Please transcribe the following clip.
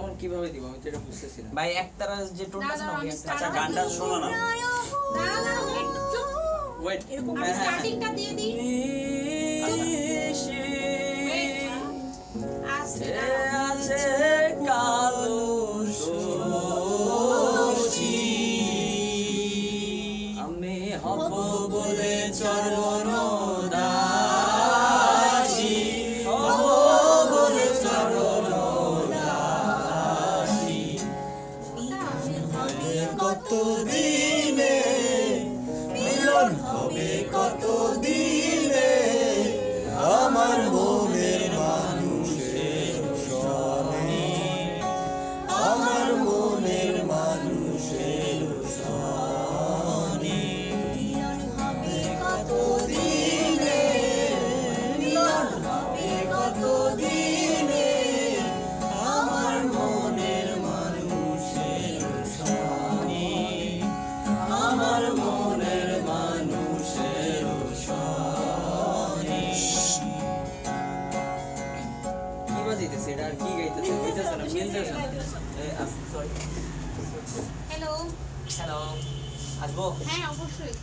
তখন কিভাবে দিব আমি তো এটা বুঝতেছি না। ভাই একতারা যে টোনটা আছে না ওই একটা। আচ্ছা গানটা শোনো না। একটু চুপ। ওয়েট, এরকম আমি স্টার্টিংটা দিয়ে দিই। আস্তে দাঁড়াও। আছে কালো শশী, আমি হব বলে চরণ দাসী, হব বলে চরণ দাসী। কত দিনে মিলন হবে, কত দিনে আমার মনের মানুষের সনে, আমার মনের মানুষের সনে। মিলন হবে কত দিনে, মিলন হবে কত দিনে আমার মনের মানুষের সনে, আমার মনের মানুষের সনে। কি বাজাইতেছে এটা আর কি গাইতেছে বুঝতেছ না, মিলতেছে না। সরি। হ্যালো। হ্যালো আসবো হ্যাঁ অবশ্যই।